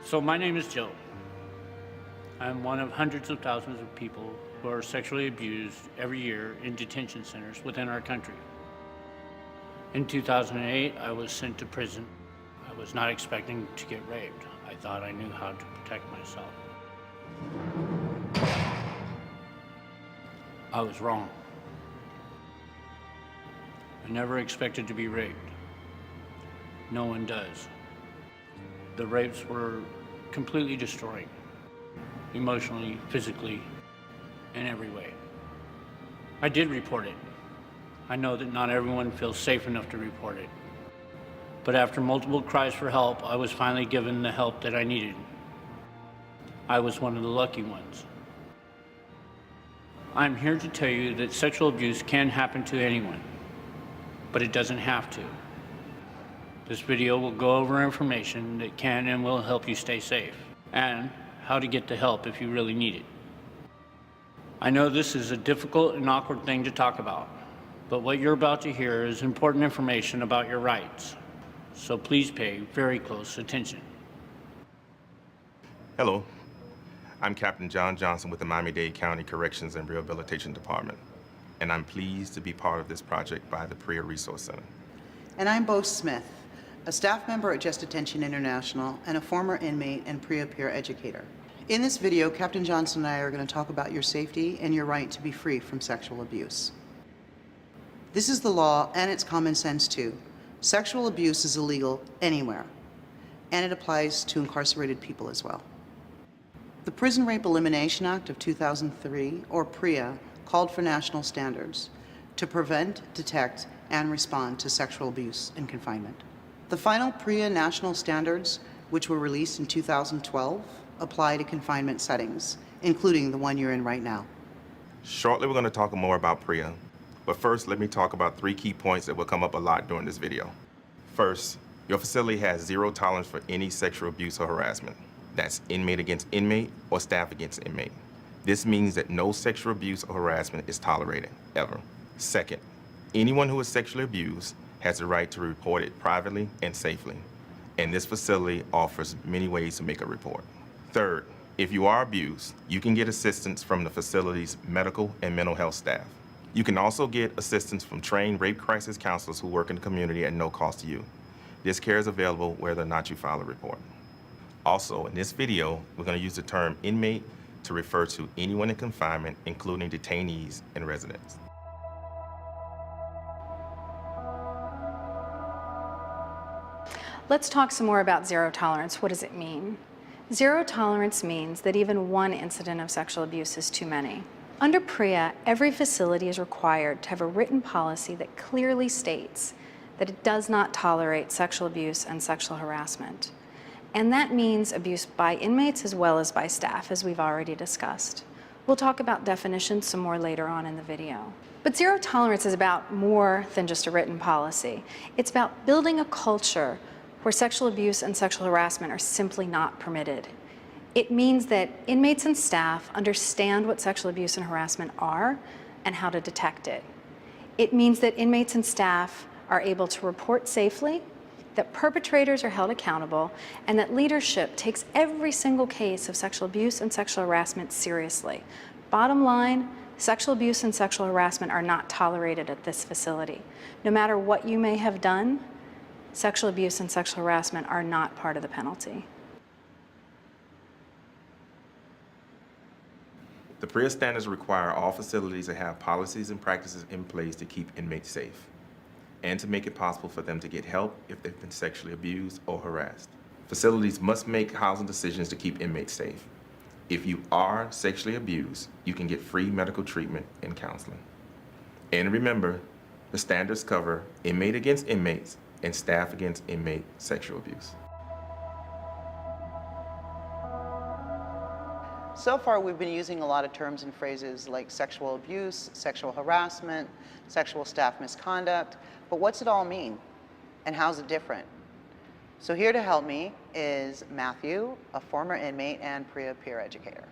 So my name is Joe. I'm one of hundreds of thousands of people who are sexually abused every year in detention centers within our country. In 2008, I was sent to prison. I was not expecting to get raped. I thought I knew how to protect myself. I was wrong. I never expected to be raped. No one does. The rapes were completely destroying, emotionally, physically, in every way. I did report it. I know that not everyone feels safe enough to report it. But after multiple cries for help, I was finally given the help that I needed. I was one of the lucky ones. I'm here to tell you that sexual abuse can happen to anyone, but it doesn't have to. This video will go over information that can and will help you stay safe, and how to get the help if you really need it. I know this is a difficult and awkward thing to talk about, but what you're about to hear is important information about your rights, so please pay very close attention. Hello, I'm Captain John Johnson with the Miami-Dade County Corrections and Rehabilitation Department, and I'm pleased to be part of this project by the PREA Resource Center. And I'm Bo Smith, a staff member at Just Detention International and a former inmate and PREA peer educator. In this video, Captain Johnson and I are going to talk about your safety and your right to be free from sexual abuse. This is the law, and it's common sense too. Sexual abuse is illegal anywhere, and it applies to incarcerated people as well. The Prison Rape Elimination Act of 2003, or PREA, called for national standards to prevent, detect, and respond to sexual abuse in confinement. The final PREA national standards, which were released in 2012, apply to confinement settings, including the one you're in right now. Shortly, we're going to talk more about PREA, but first, let me talk about 3 key points that will come up a lot during this video. First, your facility has zero tolerance for any sexual abuse or harassment. That's inmate against inmate or staff against inmate. This means that no sexual abuse or harassment is tolerated, ever. Second, anyone who is sexually abused has the right to report it privately and safely, and this facility offers many ways to make a report. Third, if you are abused, you can get assistance from the facility's medical and mental health staff. You can also get assistance from trained rape crisis counselors who work in the community at no cost to you. This care is available whether or not you file a report. Also, in this video, we're going to use the term inmate to refer to anyone in confinement, including detainees and residents. Let's talk some more about zero tolerance. What does it mean? Zero tolerance means that even one incident of sexual abuse is too many. Under PREA, every facility is required to have a written policy that clearly states that it does not tolerate sexual abuse and sexual harassment. And that means abuse by inmates as well as by staff, as we've already discussed. We'll talk about definitions some more later on in the video. But zero tolerance is about more than just a written policy. It's about building a culture where sexual abuse and sexual harassment are simply not permitted. It means that inmates and staff understand what sexual abuse and harassment are and how to detect it. It means that inmates and staff are able to report safely, that perpetrators are held accountable, and that leadership takes every single case of sexual abuse and sexual harassment seriously. Bottom line, sexual abuse and sexual harassment are not tolerated at this facility. No matter what you may have done, sexual abuse and sexual harassment are not part of the penalty. The PREA standards require all facilities to have policies and practices in place to keep inmates safe and to make it possible for them to get help if they've been sexually abused or harassed. Facilities must make housing decisions to keep inmates safe. If you are sexually abused, you can get free medical treatment and counseling. And remember, the standards cover inmate against inmates and staff against inmate sexual abuse. So far, we've been using a lot of terms and phrases like sexual abuse, sexual harassment, sexual staff misconduct, but what's it all mean? And how's it different? So here to help me is Matthew, a former inmate and PREA peer educator.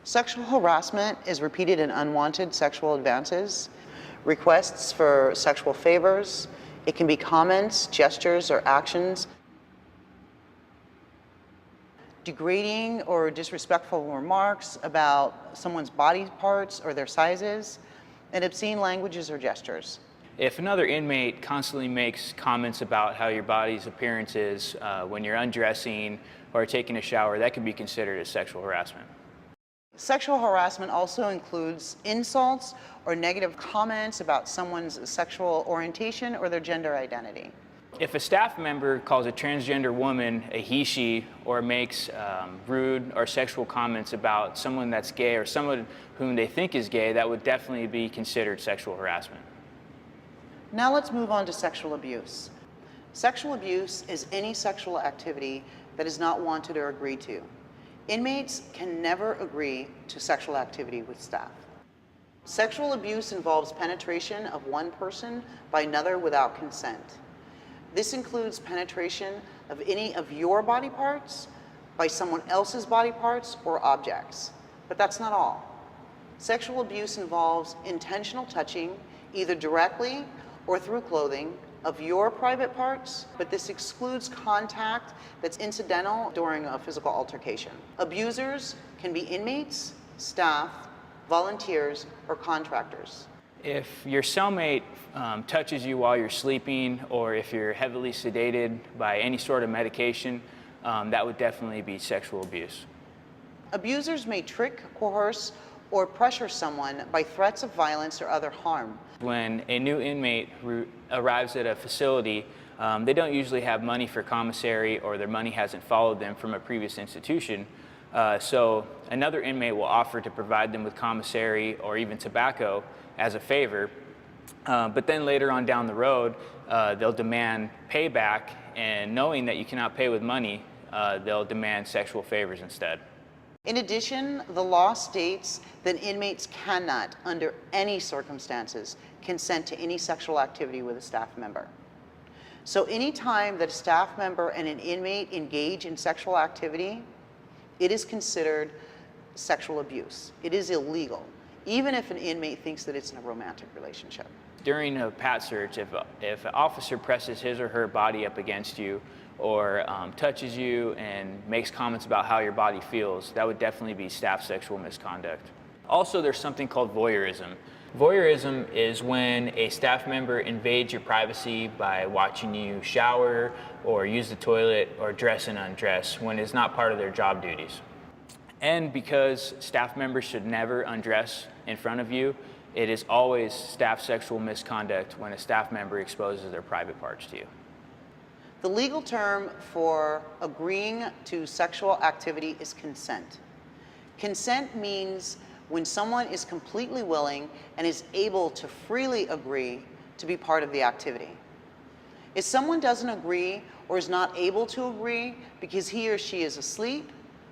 Sexual harassment is repeated and unwanted sexual advances, requests for sexual favors. It can be comments, gestures, or actions degrading or disrespectful remarks about someone's body parts or their sizes, and obscene languages or gestures. If another inmate constantly makes comments about how your body's appearance is when you're undressing or taking a shower, that could be considered as sexual harassment. Sexual harassment also includes insults or negative comments about someone's sexual orientation or their gender identity. If a staff member calls a transgender woman a he, she, or makes rude or sexual comments about someone that's gay or someone whom they think is gay, that would definitely be considered sexual harassment. Now let's move on to sexual abuse. Sexual abuse is any sexual activity that is not wanted or agreed to. Inmates can never agree to sexual activity with staff. Sexual abuse involves penetration of one person by another without consent. This includes penetration of any of your body parts by someone else's body parts or objects. But that's not all. Sexual abuse involves intentional touching, either directly or through clothing, of your private parts, but this excludes contact that's incidental during a physical altercation. Abusers can be inmates, staff, volunteers, or contractors. If your cellmate touches you while you're sleeping, or if you're heavily sedated by any sort of medication, that would definitely be sexual abuse. Abusers may trick, coerce, or pressure someone by threats of violence or other harm. When a new inmate arrives at a facility, they don't usually have money for commissary, or their money hasn't followed them from a previous institution. So another inmate will offer to provide them with commissary or even tobacco as a favor. But then later on down the road, they'll demand payback, and knowing that you cannot pay with money, they'll demand sexual favors instead. In addition, the law states that inmates cannot, under any circumstances, consent to any sexual activity with a staff member. So any time that a staff member and an inmate engage in sexual activity, it is considered sexual abuse. It is illegal, even if an inmate thinks that it's in a romantic relationship. During a pat search, if an officer presses his or her body up against you, or touches you and makes comments about how your body feels, that would definitely be staff sexual misconduct. Also, there's something called voyeurism. Voyeurism is when a staff member invades your privacy by watching you shower or use the toilet or dress and undress when it's not part of their job duties. And because staff members should never undress in front of you, it is always staff sexual misconduct when a staff member exposes their private parts to you. The legal term for agreeing to sexual activity is consent. Consent means when someone is completely willing and is able to freely agree to be part of the activity. If someone doesn't agree or is not able to agree because he or she is asleep,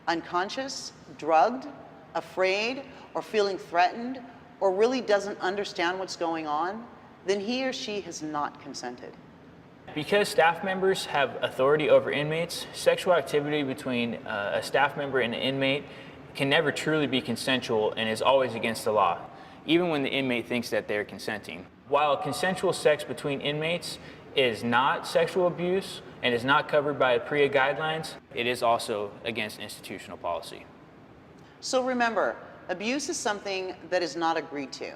unconscious, drugged, afraid, or feeling threatened, or really doesn't understand what's going on, then he or she has not consented. Because staff members have authority over inmates, sexual activity between a staff member and an inmate can never truly be consensual and is always against the law, even when the inmate thinks that they're consenting. While consensual sex between inmates is not sexual abuse and is not covered by PREA guidelines, it is also against institutional policy. So remember, abuse is something that is not agreed to.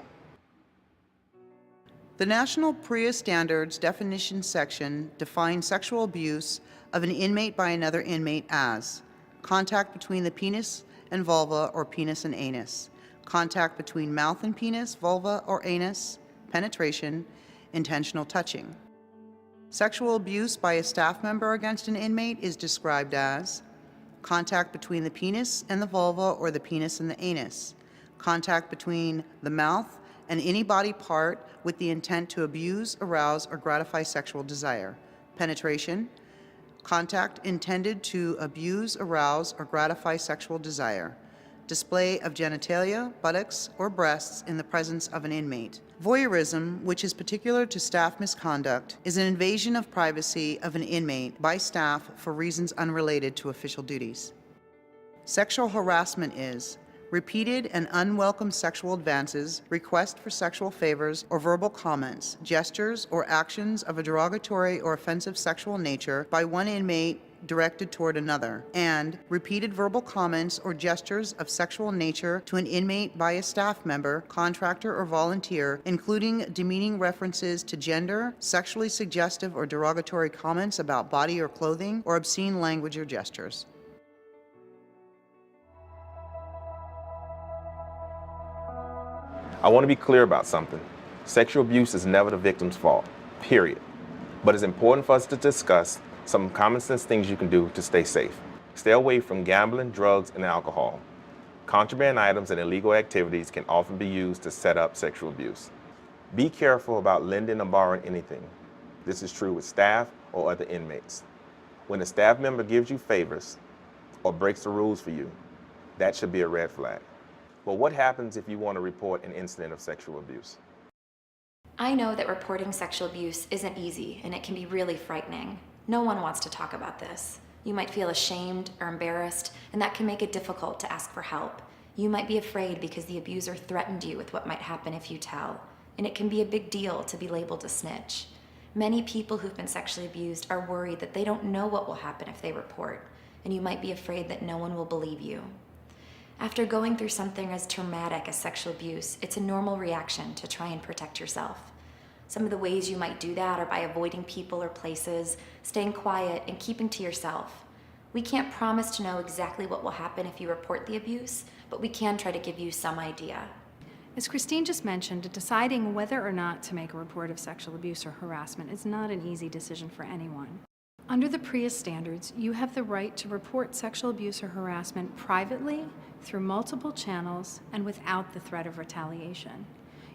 The National PREA Standards Definition section defines sexual abuse of an inmate by another inmate as contact between the penis and vulva or penis and anus, contact between mouth and penis, vulva or anus, penetration, intentional touching. Sexual abuse by a staff member against an inmate is described as contact between the penis and the vulva or the penis and the anus, contact between the mouth and any body part with the intent to abuse, arouse, or gratify sexual desire. Penetration, contact intended to abuse, arouse, or gratify sexual desire. Display of genitalia, buttocks, or breasts in the presence of an inmate. Voyeurism, which is particular to staff misconduct, is an invasion of privacy of an inmate by staff for reasons unrelated to official duties. Sexual harassment is repeated and unwelcome sexual advances, requests for sexual favors or verbal comments, gestures, or actions of a derogatory or offensive sexual nature by one inmate directed toward another, and repeated verbal comments or gestures of sexual nature to an inmate by a staff member, contractor, or volunteer, including demeaning references to gender, sexually suggestive or derogatory comments about body or clothing, or obscene language or gestures. I want to be clear about something. Sexual abuse is never the victim's fault, period. But it's important for us to discuss some common sense things you can do to stay safe. Stay away from gambling, drugs, and alcohol. Contraband items and illegal activities can often be used to set up sexual abuse. Be careful about lending or borrowing anything. This is true with staff or other inmates. When a staff member gives you favors or breaks the rules for you, that should be a red flag. But what happens if you want to report an incident of sexual abuse? I know that reporting sexual abuse isn't easy and it can be really frightening. No one wants to talk about this. You might feel ashamed or embarrassed, and that can make it difficult to ask for help. You might be afraid because the abuser threatened you with what might happen if you tell, and it can be a big deal to be labeled a snitch. Many people who've been sexually abused are worried that they don't know what will happen if they report, and you might be afraid that no one will believe you. After going through something as traumatic as sexual abuse, it's a normal reaction to try and protect yourself. Some of the ways you might do that are by avoiding people or places, staying quiet, and keeping to yourself. We can't promise to know exactly what will happen if you report the abuse, but we can try to give you some idea. As Christine just mentioned, deciding whether or not to make a report of sexual abuse or harassment is not an easy decision for anyone. Under the PREA standards, you have the right to report sexual abuse or harassment privately, through multiple channels, and without the threat of retaliation.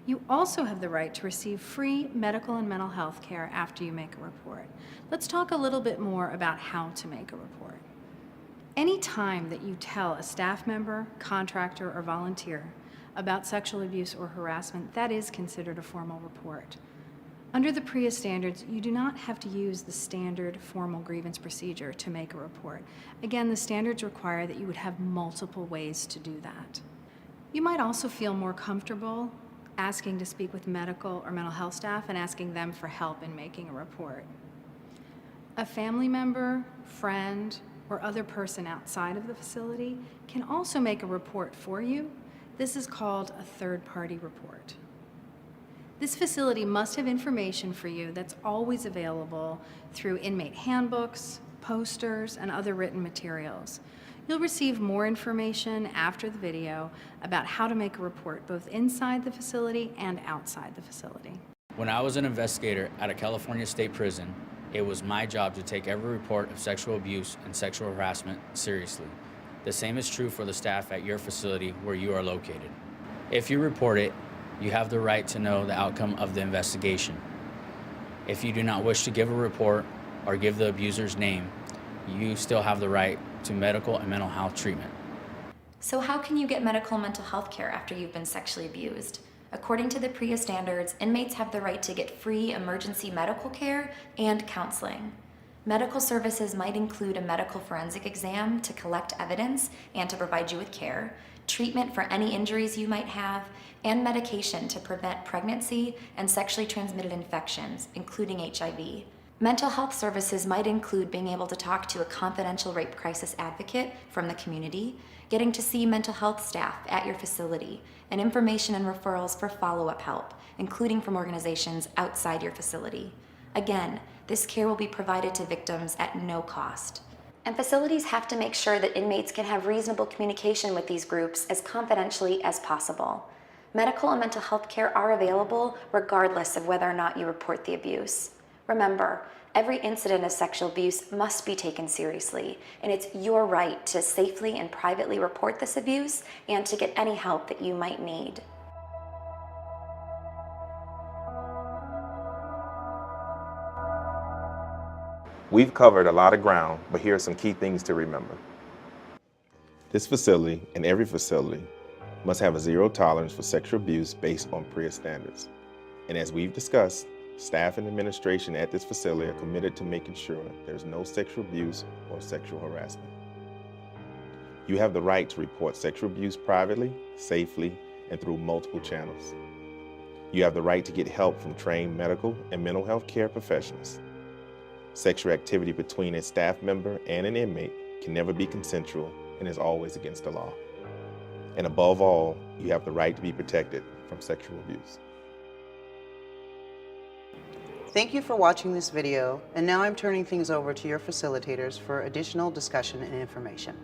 You also have the right to receive free medical and mental health care after you make a report. Let's talk a little bit more about how to make a report. Any time that you tell a staff member, contractor, or volunteer about sexual abuse or harassment, that is considered a formal report. Under the PREA standards, you do not have to use the standard formal grievance procedure to make a report. Again, the standards require that you would have multiple ways to do that. You might also feel more comfortable asking to speak with medical or mental health staff and asking them for help in making a report. A family member, friend, or other person outside of the facility can also make a report for you. This is called a third-party report. This facility must have information for you that's always available through inmate handbooks, posters, and other written materials. You'll receive more information after the video about how to make a report both inside the facility and outside the facility. When I was an investigator at a California state prison, it was my job to take every report of sexual abuse and sexual harassment seriously. The same is true for the staff at your facility where you are located. If you report it, you have the right to know the outcome of the investigation. If you do not wish to give a report or give the abuser's name, you still have the right to medical and mental health treatment. So how can you get medical and mental health care after you've been sexually abused? According to the PREA standards, inmates have the right to get free emergency medical care and counseling. Medical services might include a medical forensic exam to collect evidence and to provide you with care, treatment for any injuries you might have, and medication to prevent pregnancy and sexually transmitted infections, including HIV. Mental health services might include being able to talk to a confidential rape crisis advocate from the community, getting to see mental health staff at your facility, and information and referrals for follow-up help, including from organizations outside your facility. Again, this care will be provided to victims at no cost. And facilities have to make sure that inmates can have reasonable communication with these groups as confidentially as possible. Medical and mental health care are available regardless of whether or not you report the abuse. Remember, every incident of sexual abuse must be taken seriously, and it's your right to safely and privately report this abuse and to get any help that you might need. We've covered a lot of ground, but here are some key things to remember. This facility and every facility must have a zero tolerance for sexual abuse based on PREA standards. And as we've discussed, staff and administration at this facility are committed to making sure there's no sexual abuse or sexual harassment. You have the right to report sexual abuse privately, safely, and through multiple channels. You have the right to get help from trained medical and mental health care professionals. Sexual activity between a staff member and an inmate can never be consensual and is always against the law. And above all, you have the right to be protected from sexual abuse. Thank you for watching this video, and now I'm turning things over to your facilitators for additional discussion and information.